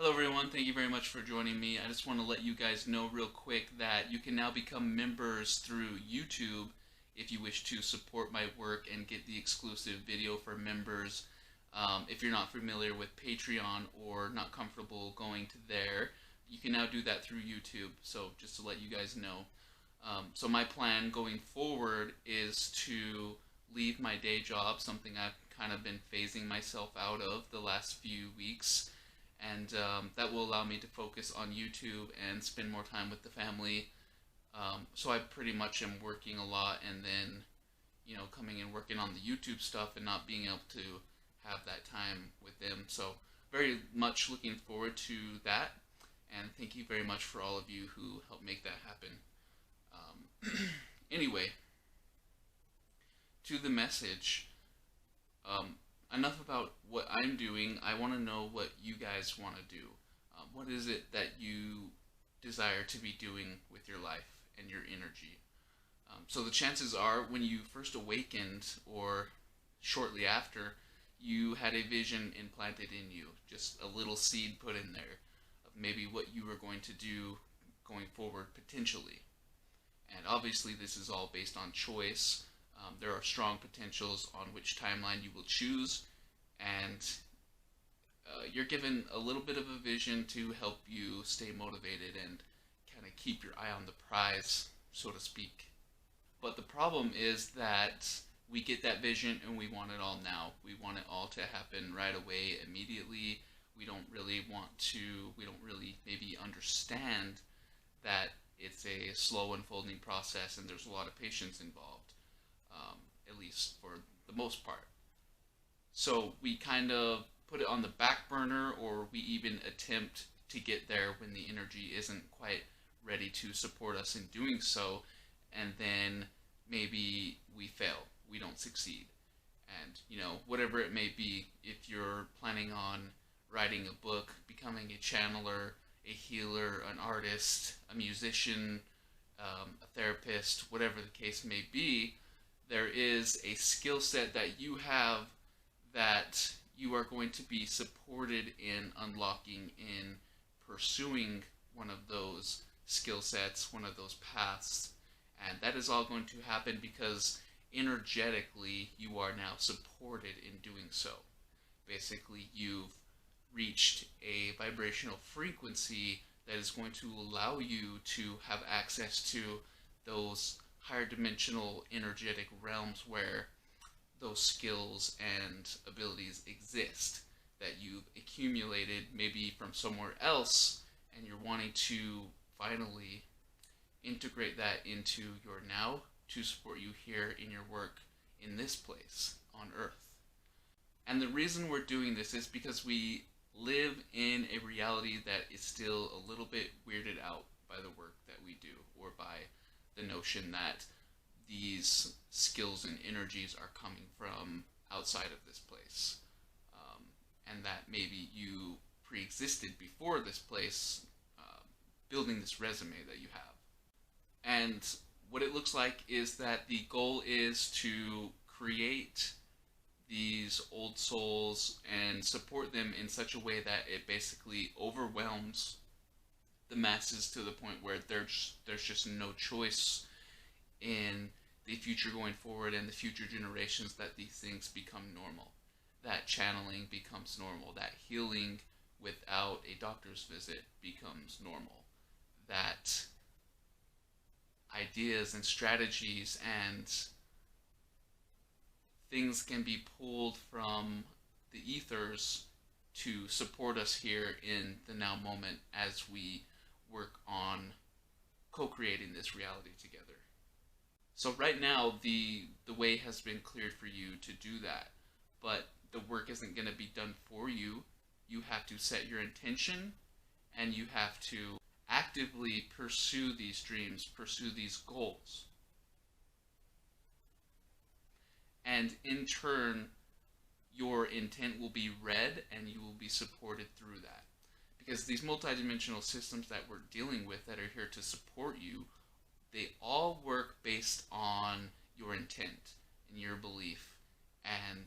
Hello everyone, thank you very much for joining me. I just want to let you guys know real quick that you can now become members through YouTube if you wish to support my work and get the exclusive video for members. If you're not familiar with Patreon or not comfortable going to there, you can now do that through YouTube, so just to let you guys know. So my plan going forward is to leave my day job, something I've kind of been phasing myself out of the last few weeks, and that will allow me to focus on YouTube and spend more time with the family. So I pretty much am working a lot and then, coming and working on the YouTube stuff and not being able to have that time with them. So very much looking forward to that, and thank you very much for all of you who helped make that happen. Anyway, to the message. Enough about what I'm doing. I want to know what you guys want to do. What is it that you desire to be doing with your life and your energy? So the chances are when you first awakened or shortly after, you had a vision implanted in you, just a little seed put in there of maybe what you were going to do going forward potentially. And obviously this is all based on choice. There are strong potentials on which timeline you will choose, and you're given a little bit of a vision to help you stay motivated and kind of keep your eye on the prize, so to speak. But the problem is that we get that vision and we want it all now. We want it all to happen right away, immediately. We don't really maybe understand that it's a slow unfolding process and there's a lot of patience involved. At least for the most part. So we kind of put it on the back burner, or we even attempt to get there when the energy isn't quite ready to support us in doing so, and then maybe we fail, we don't succeed. And, whatever it may be, if you're planning on writing a book, becoming a channeler, a healer, an artist, a musician, a therapist, whatever the case may be, there is a skill set that you have that you are going to be supported in unlocking, in pursuing one of those skill sets, one of those paths. And that is all going to happen because energetically you are now supported in doing so. Basically, you've reached a vibrational frequency that is going to allow you to have access to those higher dimensional energetic realms where those skills and abilities exist that you've accumulated maybe from somewhere else, and you're wanting to finally integrate that into your now to support you here in your work in this place on Earth. And the reason we're doing this is because we live in a reality that is still a little bit weirded out by the work that we do, or by the notion that these skills and energies are coming from outside of this place, and that maybe you pre-existed before this place, building this resume that you have. And what it looks like is that the goal is to create these old souls and support them in such a way that it basically overwhelms the masses to the point where there's just no choice in the future going forward and the future generations that these things become normal. That channeling becomes normal. That healing without a doctor's visit becomes normal. That ideas and strategies and things can be pulled from the ethers to support us here in the now moment as we work on co-creating this reality together. So right now, the way has been cleared for you to do that, but the work isn't going to be done for you. You have to set your intention, and you have to actively pursue these dreams, pursue these goals. And in turn, your intent will be read and you will be supported through that. Because these multidimensional systems that we're dealing with that are here to support you, they all work based on your intent and your belief and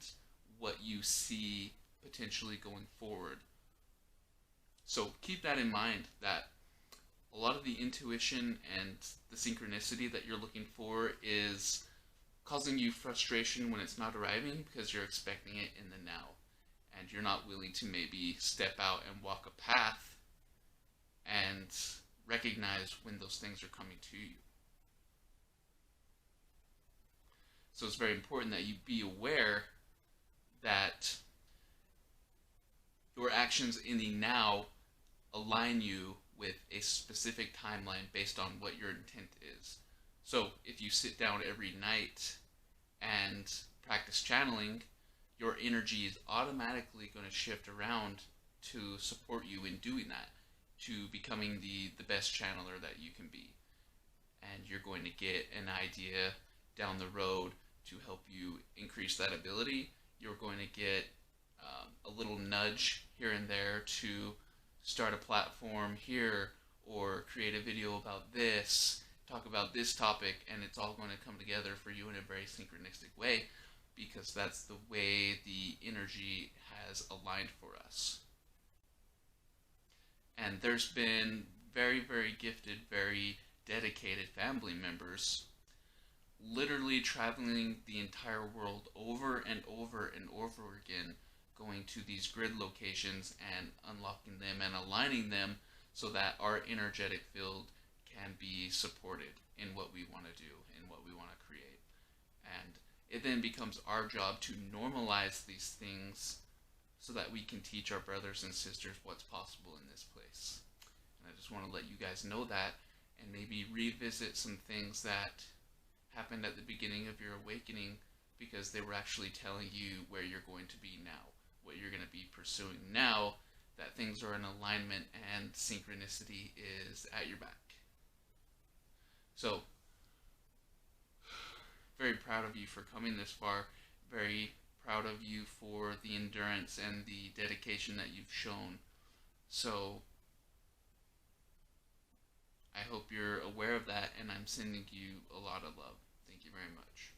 what you see potentially going forward. So keep that in mind, that a lot of the intuition and the synchronicity that you're looking for is causing you frustration when it's not arriving because you're expecting it in the now and you're not willing to maybe step out and walk a path and recognize when those things are coming to you. So it's very important that you be aware that your actions in the now align you with a specific timeline based on what your intent is. So if you sit down every night and practice channeling, your energy is automatically going to shift around to support you in doing that, to becoming the best channeler that you can be. And you're going to get an idea down the road to help you increase that ability. You're going to get a little nudge here and there to start a platform here or create a video about this, talk about this topic, and it's all going to come together for you in a very synchronistic way because that's the way the energy has aligned for us. And there's been very, very gifted, very dedicated family members literally traveling the entire world over and over and over again, going to these grid locations and unlocking them and aligning them so that our energetic field can be supported in what we want to do, in what we want to create. And it then becomes our job to normalize these things so that we can teach our brothers and sisters what's possible in this place. And I just want to let you guys know that and maybe revisit some things that happened at the beginning of your awakening because they were actually telling you where you're going to be now, what you're going to be pursuing now, that things are in alignment and synchronicity is at your back. So, very proud of you for coming this far, very proud of you for the endurance and the dedication that you've shown. So, I hope you're aware of that, and I'm sending you a lot of love. Thank you very much.